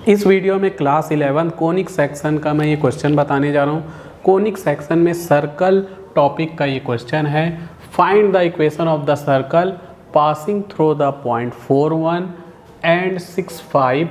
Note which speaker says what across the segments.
Speaker 1: इस वीडियो में class 11 conic section का मैं ये क्वेश्चन बताने जा रहा हूँ। कोनिक सेक्शन में सर्कल टॉपिक का ये क्वेश्चन है। Find the equation of the circle passing through the point 4 1 and 6 5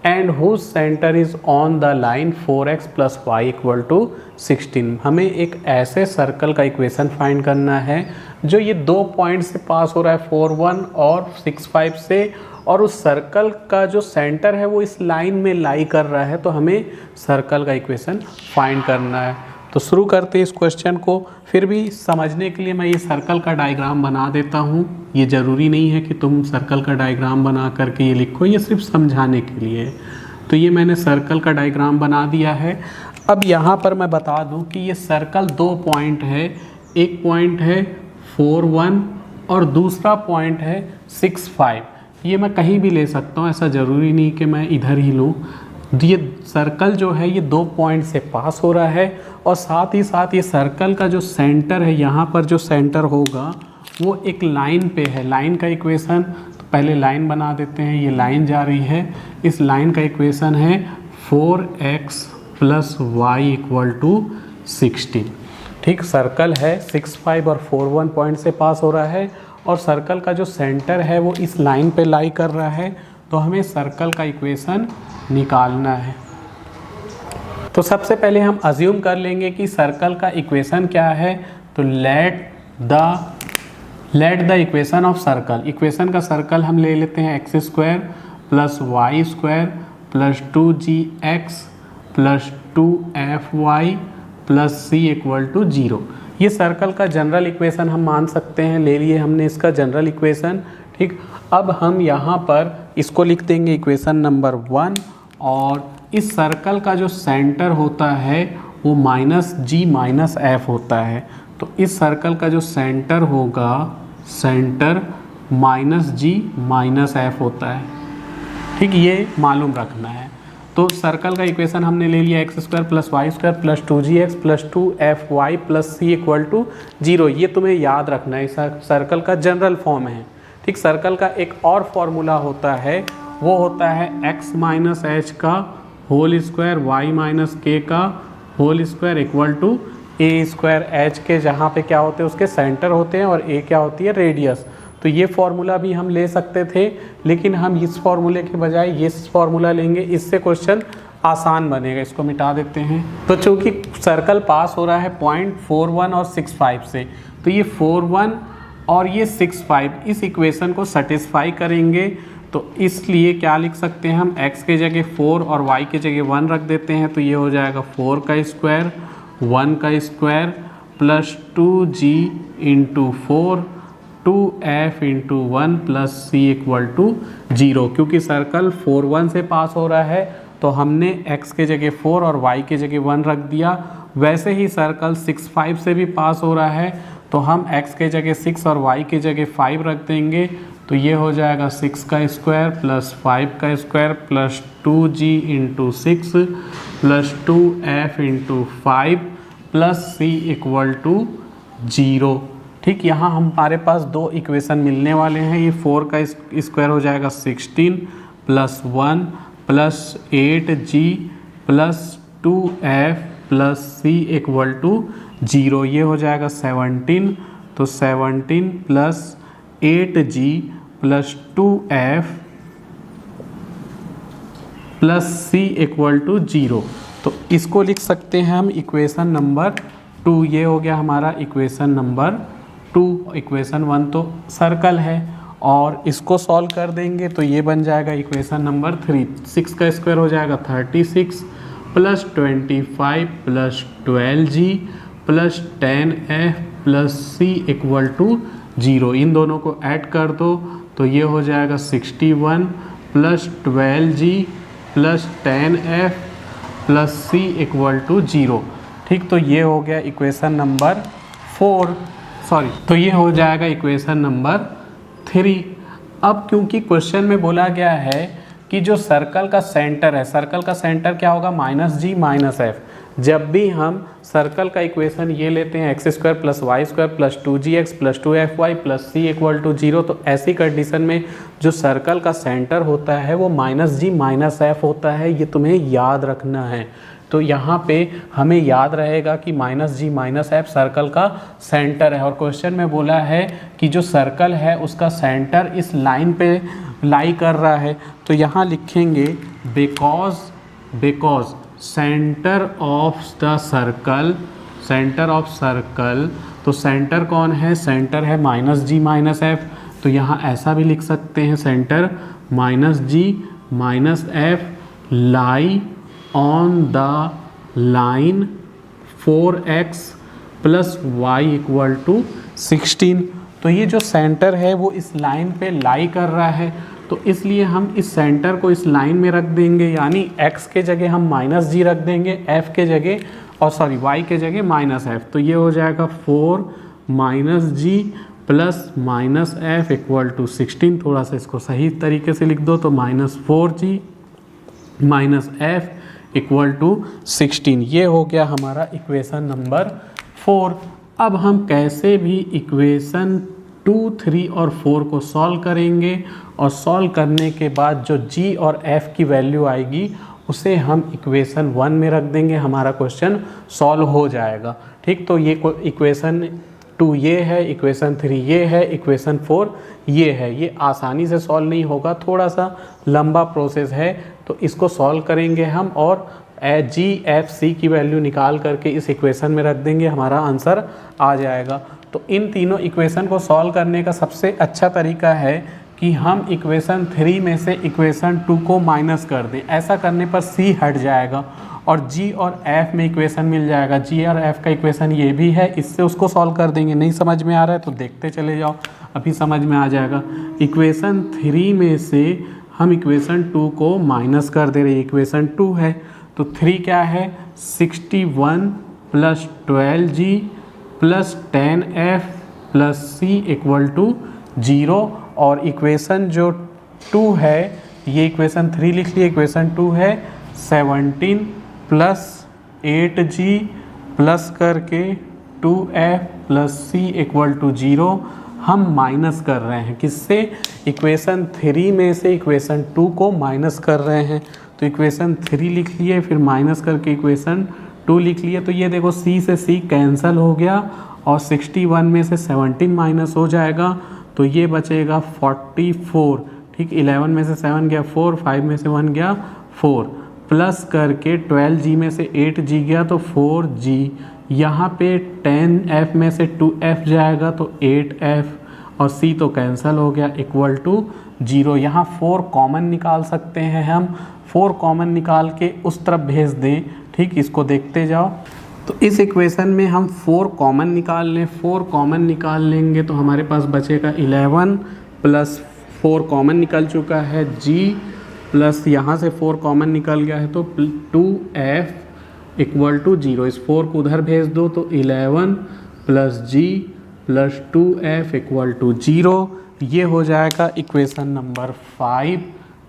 Speaker 1: and whose centre is on the line 4x + y = 16। हमें एक ऐसे सर्कल का इक्वेशन फाइंड करना है जो ये दो पॉइंट से पास हो रहा है 4 1 और 6 5 से, और उस सर्कल का जो सेंटर है वो इस लाइन में लाई कर रहा है। तो हमें सर्कल का इक्वेशन फाइंड करना है। तो शुरू करते हैं इस क्वेश्चन को। फिर भी समझने के लिए मैं ये सर्कल का डायग्राम बना देता हूँ। ये ज़रूरी नहीं है कि तुम सर्कल का डायग्राम बना करके ये लिखो, ये सिर्फ समझाने के लिए है। तो ये मैंने सर्कल का डायग्राम बना दिया है। अब यहाँ पर मैं बता दूँ कि ये सर्कल दो पॉइंट है। एक पॉइंट है 4 1 और दूसरा पॉइंट है 6 5। ये मैं कहीं भी ले सकता हूँ, ऐसा ज़रूरी नहीं कि मैं इधर ही लूँ। ये सर्कल जो है ये दो पॉइंट से पास हो रहा है, और साथ ही साथ ये सर्कल का जो सेंटर है, यहाँ पर जो सेंटर होगा वो एक लाइन पे है। लाइन का इक्वेशन, तो पहले लाइन बना देते हैं। ये लाइन जा रही है, इस लाइन का इक्वेशन है 4x + y = 16। ठीक, सर्कल है 6 5 और 4 1 पॉइंट से पास हो रहा है, और सर्कल का जो सेंटर है वो इस लाइन पे लाई कर रहा है। तो हमें सर्कल का इक्वेशन निकालना है। तो सबसे पहले हम अज्यूम कर लेंगे कि सर्कल का इक्वेशन क्या है। तो let the equation of circle, equation का सर्कल हम ले लेते हैं x² + y² + 2gx + 2fy + c = 0। ये सर्कल का जनरल इक्वेशन हम मान सकते हैं। ले लिए हमने इसका जनरल इक्वेशन। ठीक, अब हम यहाँ पर इसको लिख देंगे इक्वेशन नंबर 1, और इस सर्कल का जो सेंटर होता है वो -g - f होता है। तो इस सर्कल का जो सेंटर होगा, सेंटर -g - f होता है। ठीक, ये मालूम रखना है। तो सर्कल का इक्वेशन हमने ले लिया x² + y² + 2gx + 2fy + c = 0। ये तुम्हें याद रखना है, सर्कल का जनरल फॉर्म है। ठीक, सर्कल का एक और फॉर्मूला होता है, वो होता है x - h का होल स्क्वायर y - k का होल स्क्वायर = a² h के, जहाँ पे क्या होते हैं उसके सेंटर होते हैं और a क्या होती है, रेडियस। तो ये फार्मूला भी हम ले सकते थे, लेकिन हम इस फार्मूले के बजाय ये फार्मूला लेंगे। इससे क्वेश्चन आसान बनेगा। इसको मिटा देते हैं। तो चूँकि सर्कल पास हो रहा है पॉइंट 4 1 और 6 5 से, तो ये 4 1 और ये 6 5 इस इक्वेशन को सेटिस्फाई करेंगे। तो इसलिए क्या लिख सकते हैं हम, x के जगह 4 और y के जगह 1 रख देते हैं। तो ये हो जाएगा 4 का स्क्वायर 1 का स्क्वायर + 2g × 4 2f × 1 + c = 0। क्योंकि सर्कल 4 1 से पास हो रहा है तो हमने x के जगह 4 और y के जगह 1 रख दिया। वैसे ही सर्कल 6 5 से भी पास हो रहा है, तो हम x के जगह 6 और y के जगह 5 रख देंगे। तो ये हो जाएगा 6 का स्क्वायर + 5 का स्क्वायर + 2g × 6 + 2f × 5 + c = 0। ठीक, यहाँ हमारे पास दो इक्वेशन मिलने वाले हैं। ये 4 का स्क्वायर हो जाएगा 16 + 1 + 8g + 2f + c = 0। ये हो जाएगा 17। तो 17 + 8g + 2f + c = 0। तो इसको लिख सकते हैं हम इक्वेशन नंबर 2। ये हो गया हमारा इक्वेशन नंबर 2। इक्वेशन 1 तो सर्कल है, और इसको सॉल्व कर देंगे तो ये बन जाएगा इक्वेशन नंबर 3। 6 का स्क्वायर हो जाएगा 36 + 25 + 12g + 10f + c = 0। इन दोनों को ऐड कर दो तो ये हो जाएगा 61 + 12g + 10f + c = 0। ठीक, तो ये हो गया इक्वेशन नंबर 4। तो ये हो जाएगा इक्वेशन नंबर 3। अब क्योंकि क्वेश्चन में बोला गया है कि जो सर्कल का सेंटर है, सर्कल का सेंटर क्या होगा, -g - f। जब भी हम सर्कल का इक्वेशन ये लेते हैं x square plus y square plus 2gx plus 2fy plus c equal to 0, तो ऐसी कंडीशन में जो सर्कल का सेंटर होता है वो -g -f होता है, ये तुम्हें याद रखना है। तो यहाँ पे हमें याद रहेगा कि -g -f सर्कल का सेंटर है, और क्वेश्चन में बोला है कि जो सर्कल है उसका सेंटर इस लाइन पे लाई कर रहा है, तो यहाँ लिखेंगे because centre of the circle, centre of circle, तो सेंटर कौन है, सेंटर है -g -f, तो यहाँ ऐसा भी लिख सकते हैं centre -g -f lie on the line 4x plus y equal to 16। तो ये जो सेंटर है वो इस लाइन पे लाई कर रहा है, तो इसलिए हम इस सेंटर को इस लाइन में रख देंगे, यानी x के जगह हम -g रख देंगे, f के जगह और सॉरी y के जगह -f, तो ये हो जाएगा 4 -g plus -f equal to 16। थोड़ा सा इसको सही तरीके से लिख दो, तो -4g -f इक्वल टू 16, ये हो गया हमारा इक्वेशन नंबर 4। अब हम कैसे भी इक्वेशन 2, 3 और 4 को सॉल्व करेंगे, और सॉल्व करने के बाद जो g और f की वैल्यू आएगी उसे हम इक्वेशन 1 में रख देंगे, हमारा क्वेश्चन सॉल्व हो जाएगा। ठीक, तो ये इक्वेशन 2 ये है, इक्वेशन 3 ये है, इक्वेशन 4 ये है। ये आसानी से सॉल्व नहीं होगा, थोड़ा सा लंबा प्रोसेस है, तो इसको सॉल्व करेंगे हम और जी एफ सी की वैल्यू निकाल करके इस इक्वेशन में रख देंगे, हमारा आंसर आ जाएगा। तो इन तीनों इक्वेशन को सॉल्व करने का सबसे अच्छा तरीका है कि हम इक्वेशन 3 में से इक्वेशन 2 को माइनस कर दें। ऐसा करने पर सी हट जाएगा और जी और एफ में इक्वेशन मिल जाएगा। जी और एफ का इक्वेशन ये भी है, इससे उसको सॉल्व कर देंगे। नहीं समझ में आ रहा है तो देखते चले जाओ, अभी समझ में आ जाएगा। इक्वेशन 3 में से हम इक्वेशन 2 को माइनस कर दे रहे हैं। इक्वेशन 2 है तो 3 क्या है, 61 plus 12g plus 10f plus c equal to 0। और इक्वेशन जो 2 है, ये इक्वेशन 3 लिख लिए, इक्वेशन 2 है 17 प्लस 8g प्लस करके 2f plus c equal to 0। हम माइनस कर रहे हैं किससे, इक्वेशन 3 में से इक्वेशन 2 को माइनस कर रहे हैं। तो इक्वेशन 3 लिख लिए, फिर माइनस करके इक्वेशन 2 लिख लिए। तो ये देखो c से c कैंसिल हो गया और 61 में से 17 माइनस हो जाएगा, तो ये बचेगा 44। ठीक, 11 में से 7 गया 4, 5 में से 1 गया 4, प्लस करके 12g में से 8g गया तो 4g। यहाँ पे 10f में से 2f जाएगा तो 8f और c तो कैंसिल हो गया इक्वल टू 0। यहाँ 4 कॉमन निकाल सकते हैं हम, 4 कॉमन निकाल के उस तरफ भेज दें। ठीक, इसको देखते जाओ। तो इस इक्वेशन में हम 4 कॉमन निकाल लें, 4 कॉमन निकाल लेंगे तो हमारे पास बचेगा 11 प्लस 4 कॉमन निकल चुका है g प्लस यहाँ से 4 कॉमन निकल गया है तो 2f इक्वल टू 0। इस 4 को उधर भेज दो तो 11 plus g plus 2f equal to 0। ये हो जाएगा इक्वेशन नंबर 5।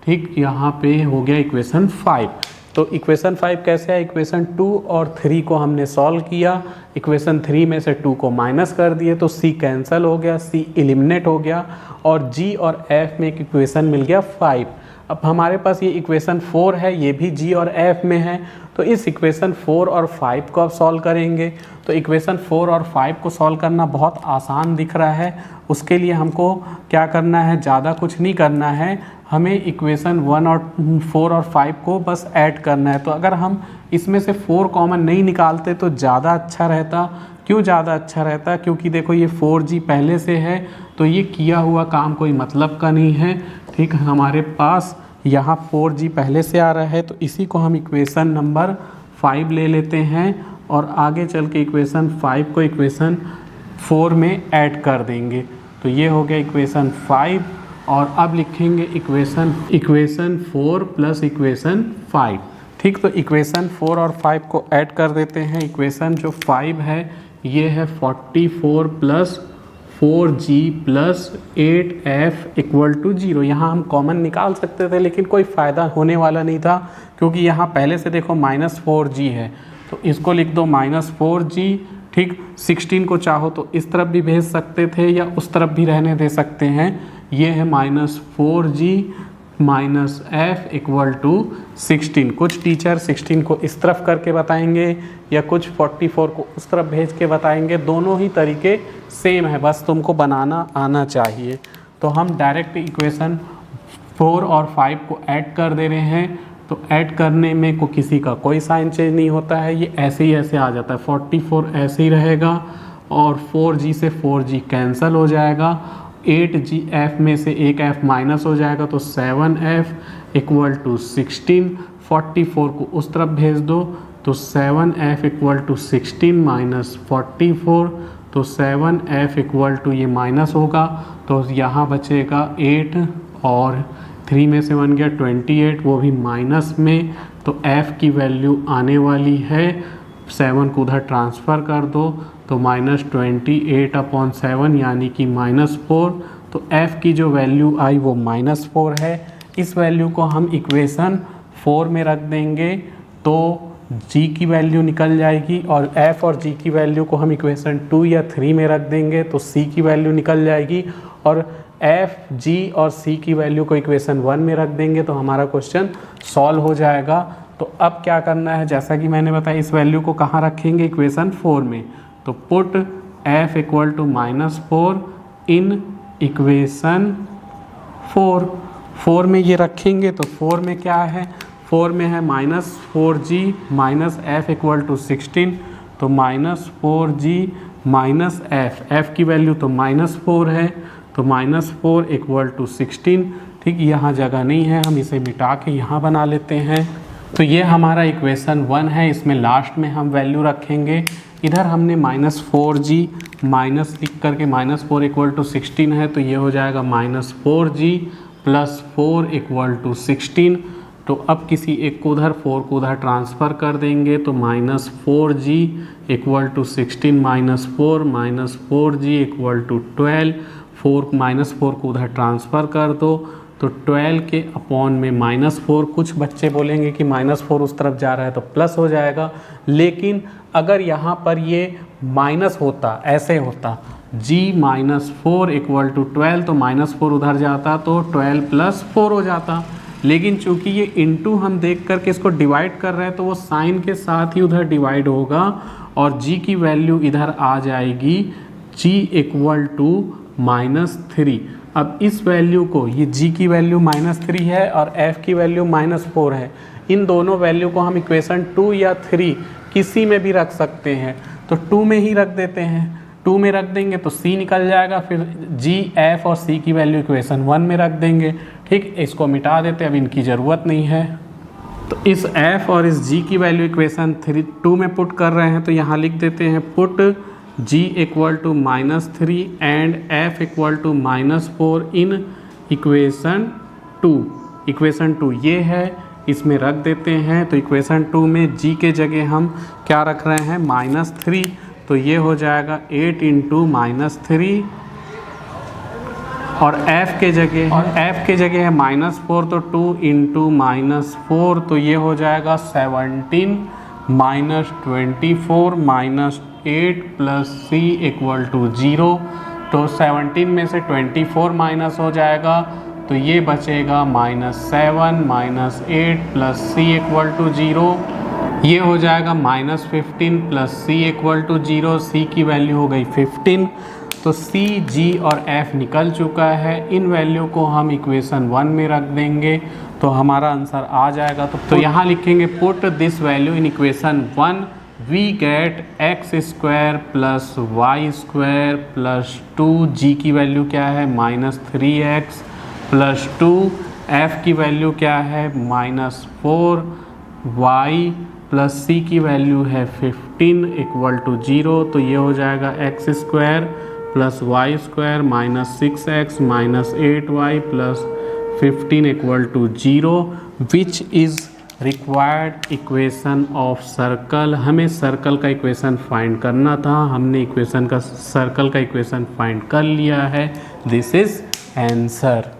Speaker 1: ठीक, यहाँ पे हो गया इक्वेशन 5। तो इक्वेशन 5 कैसे है, इक्वेशन 2 और 3 को हमने सॉल्व किया, इक्वेशन 3 में से 2 को माइनस कर दिए तो c कैंसिल हो गया, c एलिमिनेट हो गया और g और f में एक इक्वेशन मिल गया 5। अब हमारे पास ये इक्वेशन 4 है, ये भी g और f में है, तो इस इक्वेशन 4 और 5 को अब सॉल्व करेंगे। तो इक्वेशन 4 और 5 को सॉल्व करना बहुत आसान दिख रहा है। उसके लिए हमको क्या करना है, ज़्यादा कुछ नहीं करना है, हमें इक्वेशन 1 और 4 और 5 को बस ऐड करना है। तो अगर हम इसमें से 4 कॉमन नहीं निकालते तो ज़्यादा अच्छा रहता। क्यों ज़्यादा अच्छा रहता, क्योंकि देखो ये 4g पहले से है तो ये किया हुआ काम कोई मतलब का नहीं है। ठीक, हमारे पास यहाँ 4g पहले से आ रहा है तो इसी को हम इक्वेशन नंबर 5 ले लेते हैं और आगे चल के इक्वेशन 5 को इक्वेशन 4 में ऐड कर देंगे। तो ये हो गया इक्वेशन 5 और अब लिखेंगे इक्वेशन 4 प्लस इक्वेशन 5। ठीक, तो इक्वेशन 4 और 5 को ऐड कर देते हैं। इक्वेशन जो 5 है ये है 44 plus 4g plus 8f equal to 0। यहाँ हम कॉमन निकाल सकते थे लेकिन कोई फ़ायदा होने वाला नहीं था, क्योंकि यहाँ पहले से देखो -4g है, तो इसको लिख दो -4g, ठीक। 16 को चाहो तो इस तरफ भी भेज सकते थे या उस तरफ भी रहने दे सकते हैं। ये है -4g -f इक्वल टू 16। कुछ टीचर 16 को इस तरफ करके बताएंगे या कुछ 44 को उस तरफ भेज के बताएंगे। दोनों ही तरीके सेम है, बस तुमको बनाना आना चाहिए। तो हम डायरेक्ट इक्वेशन 4 और 5 को ऐड कर दे रहे हैं। तो ऐड करने में को किसी का कोई साइन चेंज नहीं होता है, ये ऐसे ही ऐसे आ जाता है। 44 ऐसे ही रहेगा और 4g से 4g कैंसिल हो जाएगा। 8g f में से एक f माइनस हो जाएगा तो 7f इक्वल टू 16। 44 को उस तरफ भेज दो तो 7f इक्वल टू 16 माइनस 44, तो 7f इक्वल टू ये माइनस होगा तो यहाँ बचेगा 8 और 3 में से 1 गया 28, वो भी माइनस में। तो f की वैल्यू आने वाली है, 7 को उधर ट्रांसफ़र कर दो तो -28/7 यानी कि -4। तो f की जो वैल्यू आई वो -4 है। इस वैल्यू को हम इक्वेशन 4 में रख देंगे तो g की वैल्यू निकल जाएगी, और f और g की वैल्यू को हम इक्वेशन 2 या 3 में रख देंगे तो c की वैल्यू निकल जाएगी, और f, g और c की वैल्यू को इक्वेशन 1 में रख देंगे तो हमारा क्वेश्चन सॉल्व हो जाएगा। तो अब क्या करना है, जैसा कि मैंने बताया, इस वैल्यू को कहाँ रखेंगे, इक्वेशन 4 में। तो put f equal to -4 in equation 4 में ये रखेंगे तो 4 में क्या है, 4 में है -4g -f इक्वल टू 16। तो -4g -f की वैल्यू तो -4 है तो -4 इक्वल टू 16, ठीक। यहाँ जगह नहीं है, हम इसे मिटा के यहाँ बना लेते हैं। तो ये हमारा इक्वेशन 1 है, इसमें लास्ट में हम वैल्यू रखेंगे। इधर हमने -4g माइनस लिख करके -4 इक्वल टू 16 है तो ये हो जाएगा -4g + 4 इक्वल टू 16। तो अब किसी एक को उधर 4 को उधर ट्रांसफ़र कर देंगे तो -4g equal to 16 -4 4g equal to 12। 4 को उधर ट्रांसफ़र कर दो तो 12 के अपॉन में -4। कुछ बच्चे बोलेंगे कि -4 उस तरफ जा रहा है तो प्लस हो जाएगा, लेकिन अगर यहाँ पर ये माइनस होता, ऐसे होता g -4 इक्वल टू 12 तो -4 उधर जाता तो 12 + 4 हो जाता। लेकिन चूंकि ये इनटू हम देख करके इसको डिवाइड कर रहे हैं तो वो साइन के साथ ही उधर डिवाइड होगा और g की वैल्यू इधर आ जाएगी g इक्वल टू -3। अब इस वैल्यू को, ये g की वैल्यू -3 है और f की वैल्यू -4 है, इन दोनों वैल्यू को हम इक्वेशन 2 या 3 किसी में भी रख सकते हैं। तो 2 में ही रख देते हैं, 2 में रख देंगे तो c निकल जाएगा, फिर g, f और c की वैल्यू इक्वेशन 1 में रख देंगे, ठीक। इसको मिटा देते, अब इनकी ज़रूरत नहीं है। तो इस f और इस g की वैल्यू इक्वेशन 2 में पुट कर रहे हैं तो यहाँ लिख देते हैं put g equal to -3 and f equal to -4 in equation 2। Equation 2 ये है, इसमें रख देते हैं। तो इक्वेशन 2 में g के जगह हम क्या रख रहे हैं, -3, तो ये हो जाएगा 8 × -3, और f के जगह है -4 तो 2 × -4 तो ये हो जाएगा 17 -24 -8 + c इक्वल टू 0। तो 17 में से 24 माइनस हो जाएगा तो ये बचेगा -7 -8 + c इक्वल टू 0। ये हो जाएगा -15 + c इक्वल टू 0। c की वैल्यू हो गई 15। तो c, g और f निकल चुका है। इन वैल्यू को हम इक्वेशन 1 में रख देंगे तो हमारा आंसर आ जाएगा। तो यहाँ लिखेंगे put this value in equation 1 we get x² + y² + 2। g की वैल्यू क्या है, -3x + 2। f की वैल्यू क्या है, -4। y + c की वैल्यू है 15 इक्वल टू 0। तो ये हो जाएगा x² + y² -6x -8y + 15 equal to 0 which is required equation of circle. हमें सर्कल का इक्वेशन फाइंड करना था, हमने सर्कल का इक्वेशन फाइंड कर लिया है। This is answer.